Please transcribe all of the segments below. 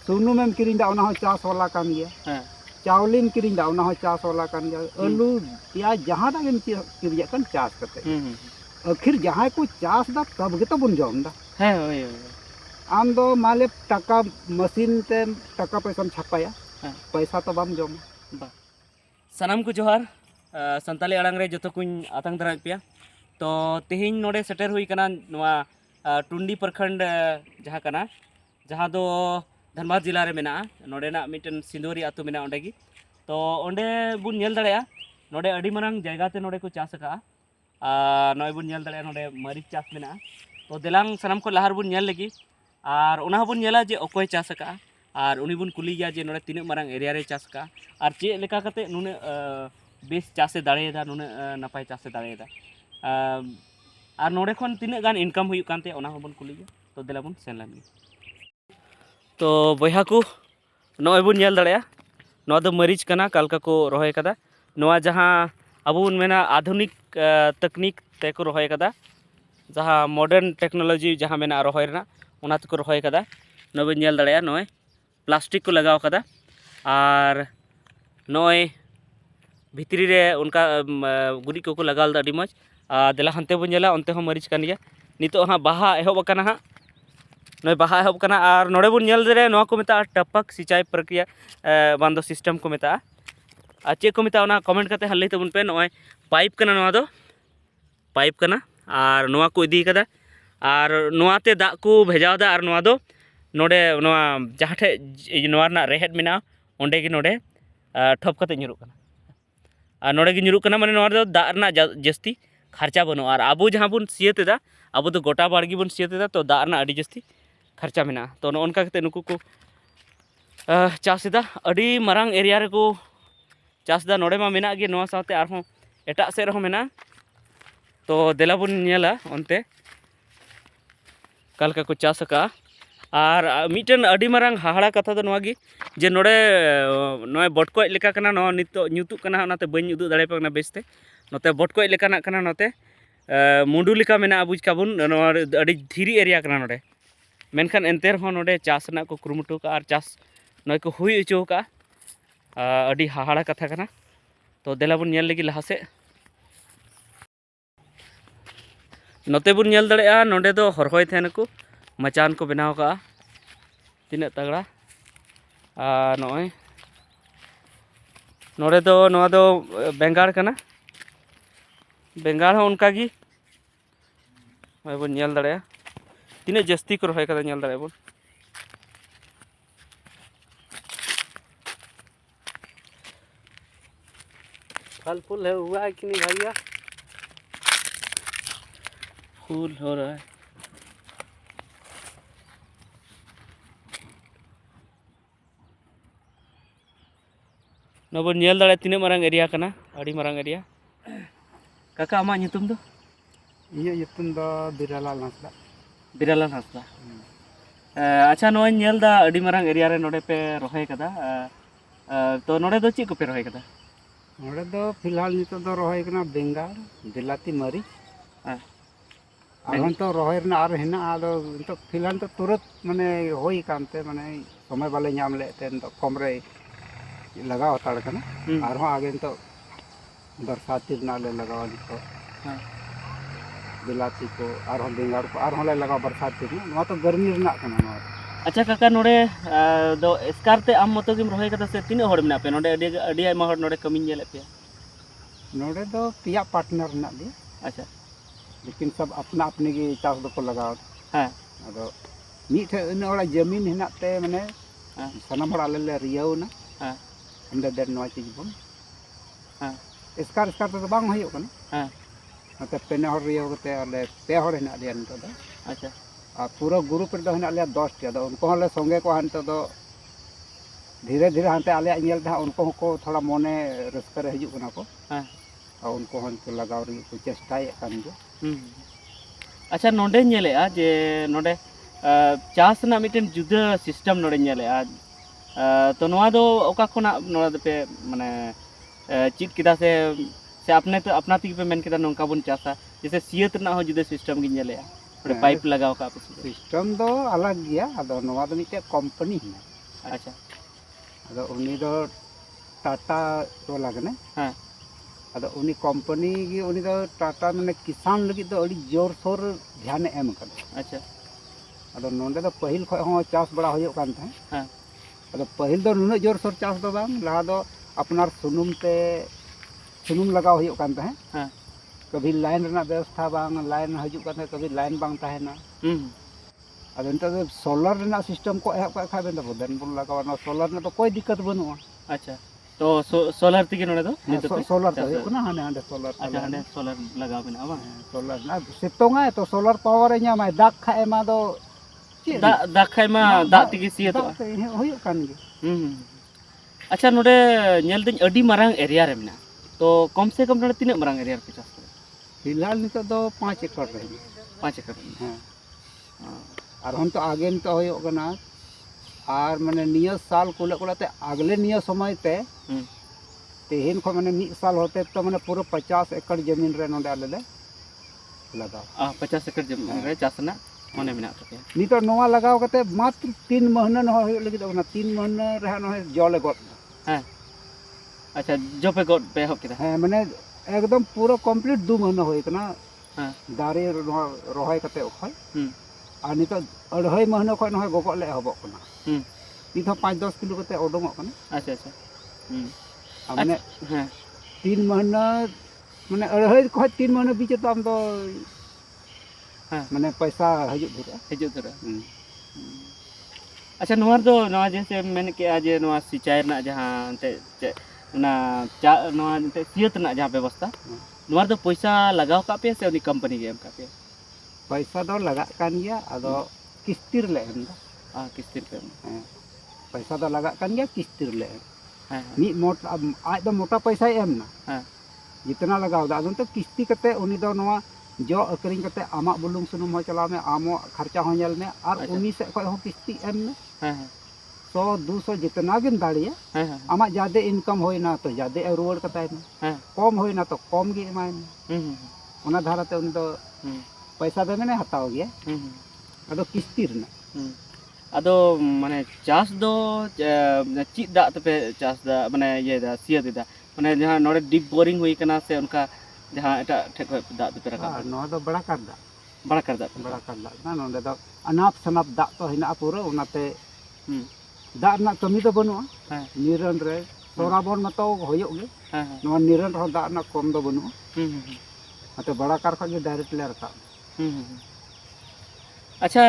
सुनुमेम किरिंग दा ओना हो चास वाला कान गया हाँ चावलिम किरिंग दा ओना हो चास वाला कान गया आलू या जहां दा गेम किरिया कान चास करते आखिर जहां को चास दा तब गे तो बुन जम दा है ओए आम दो माले टाका मशीन ते टाका पैसा छापाया हाँ पैसा तो बाम जम बा सनाम को जोहार संताली आड़ांग रे जतो कुñ आतंग दरा पिया तो तेहिं नोडे सेटर हुई कना नोआ टुंडी प्रखंड जहाँ कना जहाँ दो धनबाद जिला रे मेना नोडे ना मिटन सिंदूरी आतु मेना ओंडे गी तो ओंडे बुन नेल दड़ेया नोडे अडी मारांग जायगा ते नोडे को चास का नोय बुन नेल दड़ेया नोडे मरीच चास मेना तो देलांग सनाम को लहार बुन नेल लगी और उना बुन नेला जे अकोय चास का और उनी बुन कुली गया जे नोडे तिने मारांग एरिया रे चास का और चे लेका कते नुने बेस चासे दाड़ेदा नुने नपाय चासे दाड़ेदा और नोडे खन तिने गान इनकम हुई कानते ओना हबन कुली गया तो देला बुन सेन लागी तो बया को नय बुन नेल दाड़ेया नोआ दो मरीच कना कालका को रोहय कदा नोआ जहां अबो बुन मेना आधुनिक तकनीक ते को रोहय कदा जहां मॉडर्न टेक्नोलॉजी जहां मेना रोहय रना ओना ते को रोहय कदा नय बुन नेल दाड़ेया नय प्लास्टिक को लगाव कदा और नय भितरी रे उनका गुड़ी को लगाल दा अडी मज देला हनते बुन नेला ओनते हो मरीच कान गया नितो हा बाहा एहब कना हा नय बाहा एहब कना और नोडे बुन नेल रे नोआ को मेता टपक सिंचाई प्रक्रिया बांदो सिस्टम को मेता चे को मेता ओना कमेंट करते हल्ले तबन पे नय पाइप कना नोआ दो पाइप कना और नोआ को इदी कदा और नोआ ते दा को भेजाव दा और नोआ दो नोडे नोआ जहाठे नोआ ना रेहेड मेना ओंडे गी नोडे ठप कते nyuruk कना और नोडे गी nyuruk कना माने नोआ दो दा रना जस्ती खर्चा बनो और आबो जहां बुन सियतेदा आबो तो गोटा बाड़गी बुन सियतेदा तो दा रना अडी जस्ती खर्चा मेना तो नोनका कते नुकु को चासदा अडी मारांग एरिया रे को चासदा नोडे मा मेना गे नोआ साथे आरहों एटा से रहो मेना तो देला बुन नेला ओनते कालका को चास का और मिटन अडी मारांग हाहाड़ा कथा दो नोआ गी जे नोडे नोय बटको लेका कना नो नितो न्यूतु कना ओनाते बñ उदु दाड़े पाना बेसते नोते बटको लेकाना कना नोते मुंडू लेका मेना बुझ काबुन नोआ अडी धीरी एरिया कना नोडे मेनखान एंते रहो नोडे चास ना को कुरुमुटु का और चास नय को हुई अचो का अडी हाहाड़ा कथा कना तो देला बुन नेल लगी लहा से नोते बुन नेल दड़ेया नोडे दो हरहोय थेन को मचान को बनाव का तिने तगड़ा नय नोडे दो नोआ दो बेंगाड़ कना बेंगाड़ हो उनका गी नय बुन नेल दड़ेया तिने जस्ती को रोहय कदा नेल दड़े बुन फल फूल है हुआ है कि नहीं भैया फूल हो रहा है नबो नेल दाड़े तिने मारांग एरिया कना अडी मारांग एरिया काका आमा nyutum दो इया यतुन दा बिरालाल हांसदा बिरालाल हांसदा अच्छा नोय नेल दा अडी मारांग एरिया रे नोडे पे रोहय कदा तो नोडे दो ची को पे रोहय कदा नोडे दो फिलहाल नितो दो रोहय कना बेंगाल बिलाती मरी आरहन तो रोहय रना आर हेना आदो तो फिलहाल तो तुरंत माने होई कानते माने समय बाले नाम लेते तो कम रे लगाव हताड़ कना आरहन आगे तो बरसाती नाले लगाव नितो बिलाती को आरहन बेंगाल को आरहन ले लगाव बरसाती ना तो गर्मी रना कना ना अच्छा काका नोडे दो स्कारते आम मतो गिम रोहय कदा से तिने होड़ मेना पे नोडे अडी आयमा होड़ नोडे कमी नेले पे नोडे दो पिया पार्टनर ना दे अच्छा लेकिन सब अपना अपने की चास दो को लगाव हां अदो मीठे इन ओड़ा जमीन हेनाते माने सनाम हड़ आले ले रियाव ना हां अंदर देर नोआ चीज बुन हां स्कार तो बांग होयो कना हां नते पेने हड़ रियाव कते आले पे हड़ हेना लिया नतो दो अच्छा आ पूरा ग्रुप रे दो हेना लिया 10 टी दो उनको हले संगे को हनते दो धीरे धीरे हनते आले नेल दा उनको को थोड़ा मने रस्कर हिजु कना को हां और उनको हन को लगाव रे को चेष्टाय कान जो अच्छा नोडे नेले आ जे नोडे चास ना मिटन जुदा सिस्टम नोडे नेले आ तो नोआ दो ओका खोना नोडे पे माने चित किदा से अपने तो अपना ती पे मेन किदा नोंका बुन चासा जैसे सियत ना हो जुदा सिस्टम गी नेले आ पाइप लगाव का सिस्टम दो अलग गया अदो नोआ दो मिटे कंपनी है अच्छा ᱟᱫᱚ ᱩᱱᱤ ᱫᱚ ᱴᱟᱴᱟ ᱴᱚᱞᱟ ᱠᱟᱱᱟᱭ ᱦᱮᱸ ᱟᱫᱚ ᱩᱱᱤ ᱠᱳᱢᱯᱟᱱᱤ ᱜᱮ ᱩᱱᱤ ᱫᱚ ᱴᱟᱴᱟ ᱢᱟᱱᱮ ᱠᱤᱥᱟᱱ ᱞᱟᱹᱜᱤᱫ ᱫᱚ ᱟᱹᱰᱤ ᱡᱳᱨᱥᱳᱨ ᱫᱷᱮᱭᱟᱱᱮ ᱮᱢ ᱟᱠᱟᱫᱟ अच्छा ᱟᱫᱚ ᱱᱚᱰᱮ ᱫᱚ ᱯᱟᱹᱦᱤᱞ ᱠᱷᱚᱡ ᱦᱚᱸ ᱪᱟᱥ ᱵᱟᱲᱟ ᱦᱩᱭᱩᱜ ᱠᱟᱱ ᱛᱟᱦᱮᱸᱫ ᱦᱮᱸ ᱟᱫᱚ ᱯᱟᱹᱦᱤᱞ ᱫᱚ ᱱᱩᱱᱟᱹᱜ ᱡᱳᱨᱥᱳᱨ ᱪᱟᱥ ᱫᱚ ᱵᱟᱝ ᱞᱟᱦᱟ ᱫᱚ ᱟᱯᱱᱟᱨ ᱥᱩᱱᱩᱢ ᱛᱮ ᱥᱩᱱᱩᱢ ᱞᱟᱜᱟᱣ ᱦᱩᱭᱩᱜ ᱠᱟᱱ ᱛᱟᱦᱮᱸᱫ ᱦᱮᱸ कभी लाइन रना व्यवस्था बांग लाइन हजूक करते कभी लाइन बांग तहना अब नित सोलर रना सिस्टम को एहब का खा बेन बदन बोल लगावा सोलर में तो कोई दिक्कत बनुआ अच्छा तो सोलर तक नोड़े दो सोलर तो हुई ना हाने हांडे सोलर अच्छा हांडे सोलर लगाव बेना बा सोलर ना सितोंगा तो सोलर पावर ᱧᱟᱢᱟ दाग खाए मा दो दाग खाय मा दाग तगी सिया तो हुई कान गे अच्छा नोड़े नेल दिन अडी मारांग एरिया रे मेना तो कम से कम नोड़े तिनक मारांग एरिया पे चास फिलहाल नित दो 5 एकड़ रहे 5 एकड़ हां और हम तो आगे नित होयो कना और माने निया साल कुले कुलाते अगले निया समय ते तेहन को माने 1 साल होते तो माने पूरा 50 एकड़ जमीन रे नोडे आले ले लगाओ 50 एकड़ जमीन रे चासना मने मेना तो नित नोवा लगाओ कते मात्र 3 महीना न होयो लगी तो 3 महीना रे न जले गद हां अच्छा जो पे गड पे हो किदा हां माने एकदम पूरा कंप्लीट 2 महीना होय कना हां दारे रोहय कते ओखय और नित 2.5 महीना खय न गोगो ले हबो कना नित 5-10 किलो कते ओडोंगो कना अच्छा अच्छा माने हां 3 महीना माने 2.5 खय 3 महीना बीच तो हम तो हां माने पैसा हजू धरा अच्छा नोआ दो नोआ जैसे मैंने के आज नोआ सिंचाई ना जहां ते ना चा नोआ ते सियत ना जहां व्यवस्था नोआ दो पैसा लगाव का पे से उनी कंपनी के एम का पे पैसा दो लगा कान गया अदो किस्तिर ले एम दा किस्ती पे पैसा दो लगा कान गया किस्तिर ले हां मी मोट आज दो मोटा पैसा एम ना हां जितना लगाव दा अदो तो किस्ती कते उनी दो नोआ जो अकरिंग कते आमा बुलुंग सुनुम हो चला में आमो खर्चा हो नेल में और उनी से खय हो किस्ती एम में हां 100-200 जितना गिन दाड़िया आमा ज्यादा इनकम होइना तो ज्यादा रुवाड़ कताय में कम होइना तो कम गे एमाय में ओना धाराते उनी दो पैसा दे मैंने हताव गया अदो किस्ती रना अदो माने चास दो ची दा तपे चास दा माने ये दा सिया दा माने जहां नोडे डीप बोरिंग हुई कना से उनका जहां एटा ठेक दा तपे रखा नो दो बड़ा कर दा ना नोडे दो अनाप शनाप दा तो हिना पूरा उनाते दा ना कमी तो बनुआ निरन रे सोराबन मतो होयो गे नो निरन रो दा ना कम दो बनुआ अते बड़ा कार खा के डायरेक्ट ले रखा अच्छा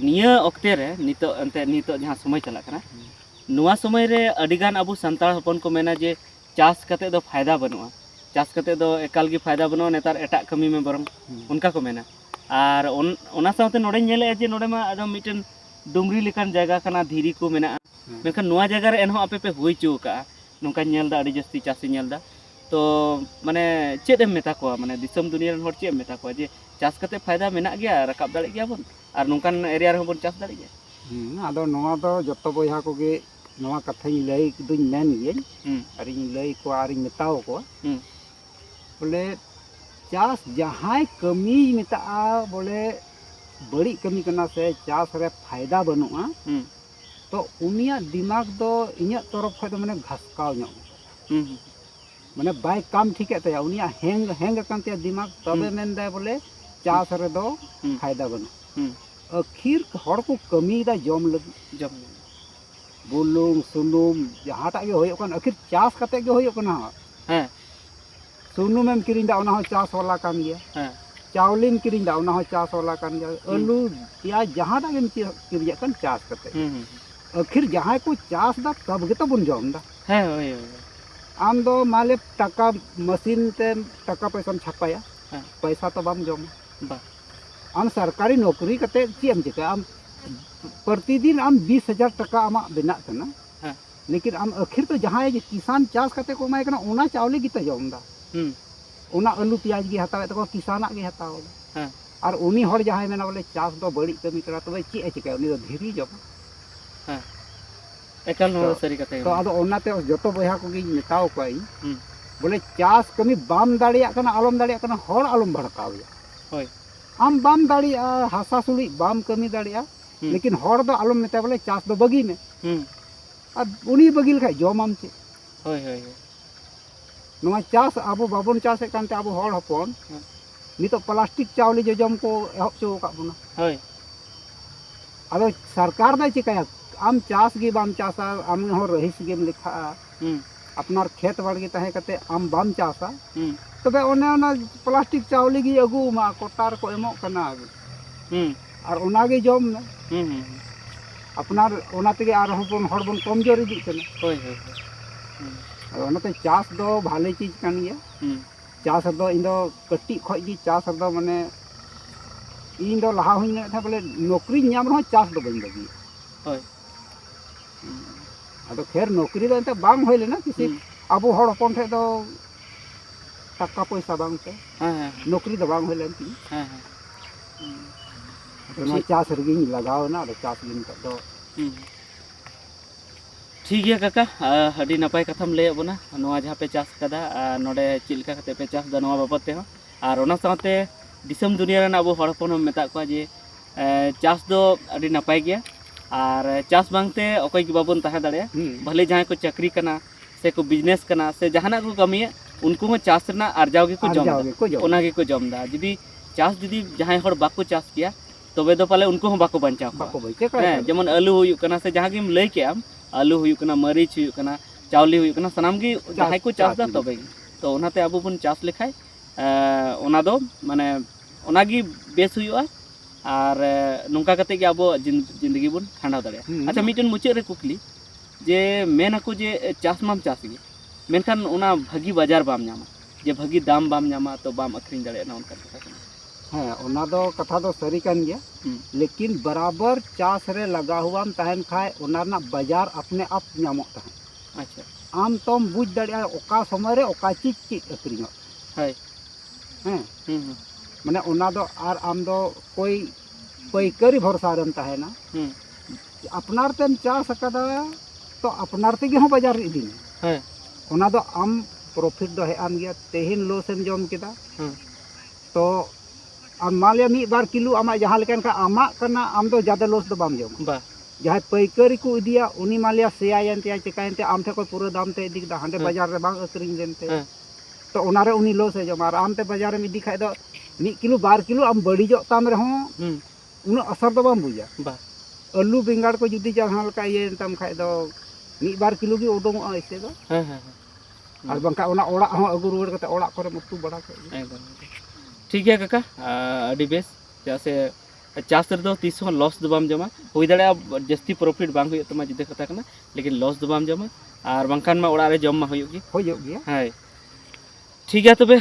निया ओक्ते रे नितो अंते नितो जहां समय चला कना नुआ समय रे अडिगान अबु संताल हपन को मेना जे चास कते दो फायदा बनुआ चास कते दो एकाल गी फायदा बनुआ नेतार एटा कमी में बरम उनका को मेना और ओना साथे नोडे नेले जे नोडे मा एकदम मिटन डुंगरी लेकान जगह कना धीरी को मेना मेखन नुआ जगह रे एनहो आपे पे हुई चु का नोका नेल दा अडी जस्ती चासी नेल दा तो माने चेद एम मेता को माने दिसम दुनिया रन होर चेद मेता को जे चास कते फायदा मेना गया रकाब दाड़े गया बन और नोकान एरिया रे बन चास दाड़े गया आदो नोआ दो जत्तो बोया को गे नोआ कथाई लई दुñ मेन गे अरिñ लई को अरिñ मेताओ को बोले चास जहां कमी मेता बोले बड़ी कमी करना से चास रे फायदा बनुआ तो उनिया दिमाग दो इኛ तरफ खय तो माने घसकाव ᱧᱚᱜ माने बाय काम ठीक है तया उनिया हैंग कान तया दिमाग तबे मेन दे बोले चास रे दो फायदा बनु आखिर हर को कमी दा जम लगी बुलुंग सुनुम जहाटा गे होयो कन आखिर चास कते गे होयो कना हां सुनुम एम किरिंग दा ओना हो चास वाला कान गया हां चावलिन किरिंग दा ओना हो चास वाला कान गया आलू प्याज जहाटा गे किरिया कन चास कते आखिर जहां को चास दा तब गे तो बुन जम दा हां आम दो माले टका मशीन ते टका पैसा छापाया पैसा तो बाम जम आम सरकारी नौकरी कते चीम चिका आम प्रतिदिन आम 20,000 टका आमा बिना कना लेकिन आम आखिर तो जहां किसान चास कते को माय कना ओना चावले गी तो जम दा ओना आलू प्याज गी हतावे तो किसाना गे हताव और उनी हर जहां मेना बोले चास दो बड़ी कमी करा तो ची चिका उनी दो धीरी जम एकल नो सरी कते तो आदो ओनाते जतो बया को गी नेताओ कोई बोले चास कमी बाम दाड़िया कना आलम दाड़िया कना हर आलम भड़कावया होय आम बाम दाड़िया हासा सुली बाम कमी दाड़िया लेकिन हर दो आलम मेता बोले चास दो बगी में ᱟᱨ ᱩᱱᱤ ᱵᱟᱹᱜᱤ ᱞᱮᱠᱷᱟᱡ ᱡᱚᱢᱟᱢ ᱪᱮᱫ? ᱦᱳᱭ ᱦᱳᱭ ᱦᱳᱭ ᱱᱚᱣᱟ ᱪᱟᱥ ᱟᱵᱚ ᱵᱟᱵᱚᱱ ᱪᱟᱥᱮᱫ ᱠᱟᱱᱛᱮ ᱟᱵᱚ ᱦᱚᱲ ᱦᱚᱯᱚᱱ ᱱᱤᱛᱚᱜ ᱯᱞᱟᱥᱴᱤᱠ ᱪᱟᱣᱞᱮ ᱡᱚᱡᱚᱢ ᱠᱚ ᱮᱦᱚᱵ ᱦᱚᱪᱚ ᱟᱠᱟᱫ ᱵᱚᱱᱟ। ᱦᱳᱭ ᱟᱫᱚ ᱥᱚᱨᱠᱟর ᱫᱚᱭ ᱪᱤᱠᱟᱹᱭᱟ ᱟᱢ ᱪᱟᱥ ᱜᱮ ᱵᱟᱢ ᱪᱟᱥᱟ ᱟᱢ ᱦᱚᱸ ᱨᱟᱹᱦᱤᱥ ᱜᱮᱢ ᱞᱮᱠᱷᱟᱜᱼᱟ ᱟᱯᱱᱟর ᱠᱷᱮᱛ ᱵᱟᱲᱜᱮ ᱛᱟᱦᱮᱸ ᱠᱟᱛᱮ ᱟᱢ ᱵᱟᱢ ᱪᱟᱥᱟ ᱛᱚᱵᱮ ᱚᱱᱮ ᱚᱱᱟ ᱯᱞᱟᱥᱴᱤक ᱪᱟᱣᱞᱮ ᱜᱮ ᱟᱹᱜᱩᱣᱟᱢᱟ ᱠᱚᱴᱟ ᱨᱮᱠᱚ ᱮᱢᱚᱜ ᱠᱟᱱᱟ ᱟᱨ ᱚᱱᱟᱜᱮ ᱡᱚᱢ ᱢᱮ ᱟᱯᱱᱟর ᱚᱱᱟ ᱛᱮᱜᱮ ᱟᱨᱦᱚᱸ ᱵᱚᱱ ᱦᱚᱲ ᱵᱚᱱ ᱠᱚᱢᱡᱳᱨ ᱤᱫᱤᱜ ᱠᱟᱱᱟ। ᱦᱳᱭ ᱦᱳᱭ ᱟᱫᱚ ᱚᱱᱟᱛᱮ ᱪᱟᱥ ᱫᱚ ᱵᱷᱟᱞᱮ ᱪᱤᱡᱽ ᱠᱟᱱ ᱜᱮᱭᱟ। ᱪᱟᱥ ᱨᱮᱫᱚ ᱤᱧ ᱫᱚ ᱠᱟᱹᱴᱤᱡ ᱠᱷᱚᱡ ᱜᱮ ᱪᱟᱥ ᱨᱮᱫᱚ ᱢᱟᱱᱮ ᱤᱧ ᱫᱚ ᱞᱟᱦᱟ ᱦᱚᱧ ᱢᱮᱱᱮᱫ ᱛᱟᱦᱮᱸ ᱵᱚᱞᱮ ᱱᱚᱠᱨᱤᱧ ᱧᱟᱢ ᱨᱮᱦᱚᱸ ᱪᱟᱥ ᱫᱚ ᱵᱟᱹᱧ ᱵᱟᱹᱜᱤᱭᱟ। ᱦᱳᱭ ᱟᱫᱚ ᱠᱷᱮᱨ ᱱᱚᱠᱨᱤ ᱫᱚ ᱮᱱᱛᱮ ᱵᱟᱝ ᱦᱩᱭ ᱞᱮᱱᱟ ᱠᱤᱥᱤ ᱟᱵᱚ ᱦᱚᱲ ᱦᱚᱯᱚᱱ ᱴᱷᱮᱡ ᱫᱚ ᱴᱟᱠᱟ ᱯᱚᱭᱥᱟ ᱵᱟᱝᱛᱮ ᱱᱚᱠᱨᱤ ᱫᱚ ᱵᱟᱝ ᱦᱩᱭ ᱞᱮᱱ ᱛᱤᱧᱟ। ᱟᱫᱚ ᱱᱚᱣᱟ ᱪᱟᱥ ᱨᱮᱜᱮᱧ ᱞᱟᱜᱟᱣᱮᱱᱟ ᱟᱫᱚ ᱪᱟᱥ ᱜᱮ ᱱᱤᱛᱚᱜ ᱫᱚ ᱴᱷᱤक गया काका अड़ी नपाय कथाम लय बना नोआ जहाँ पे चास कदा नोडे चिल का कते पे चास दा नोआ बाबत ते हो और ओना साथे दिसम दुनिया रन अबो हड़ हपन मेता को जे चास दो अड़ी नपाय गया और चास बांगते अकय की बाबन ताहे दाड़े भले जहाँ को चक्री कना से को बिजनेस कना से जहाना को कमिया उनको हो चास रना आर्जाव के को जम ओना के को जम दा जुदी चास जुदी जहाँ हड़ बाको चास किया तबे दो पाले उनको हो बाको बंचाव जेमन आलू हुयु कना से जहाँ गिम लय के आम आलू हुयु कना मरीच हुयु कना चावली हुयु कना सनाम गी जहाँ को चास दा तबे तो ओनाते आबो बन चास लेखाय ओना दो माने ओनागी बेस हुयुआ और नोंका कते के आबो जिंदगी बन खांडाव दाड़े अच्छा मिटन मुचे रे कुकली जे मेन को जे चास माम चास गे मेनखान ओना भागी बाजार बाम नामा जे भागी दाम बाम नामा तो बाम अखरिन दाड़े ना उनका हाँ ओना दो कथा दो सरी कान गया लेकिन बराबर चास रे लगा हुआ तहन खाए ओना ना बाजार अपने आप नामो तहन अच्छा आम तम बुझ दाड़िया ओका समय रे ओका चीज चीज अखरिनो है हैं माने ओना दो आर आम दो कोई पैकारी भरोसा रेम तहना अपनार तेम चास कदा तो अपनार तेगे हो बाजार इदी है ओना दो आम प्रॉफिट दो है आम गया तेहिन लॉस एम जम केदा तो आम मान लिया 1-2 किलो आमा जहाँ लेकिन का आमा करना आम दो ज़्यादा लॉस दो बाम जम जहाँ पैकारी को इदिया उनी मान लिया सेयायनते या चिकायनते आम थे कोई पूरा दाम ते इदी दा हांडे बाजार रे बांग अकरिंग देनते तो ओनारे उनी लॉस है जम आर आम ते बाजार में इदी खाय दो 1 किलो 2 किलो आम बड़ी जो ताम रे हों उन असर दो बाम बुझा आलू बेंगाड़ को जुदी जहाँ लका ये तम खाय दो 1-2 किलो की उडोंग ऐसे दो और बंका ओना ओड़ा हों अगु रुवाड़ कते ओड़ा करे मुतु बड़ा के ठीक है काका अड़ी बेस जैसे चास रे दो तीस लॉस दो बाम जमा हुई दाड़े जस्ती प्रॉफिट बांग हुई तमा जुदे कथा कना लेकिन लॉस दो बाम जमा और बंखान मा ओड़ा रे जम मा हुई गया हाय ठीक है तबे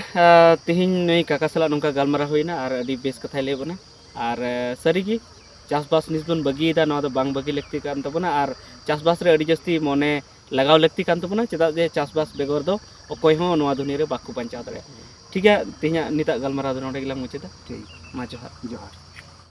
तेहिन नई काका सला नोंका गालमारा हुईना और अड़ी बेस कथा लय बना और सरी की चासबास निस्बन बगी दा नवा दो बांग बगी लगती कान तबना और चासबास रे अड़ी जस्ती मने लगाव लगती कान तबना चेदा जे चासबास बेगर दो अकय हो नवा दुनिया रे बाको पंचा दाड़े ठीक है तेहिया निता गालमारा दो नोडे गेला मुचेदा ठीक मा जोहार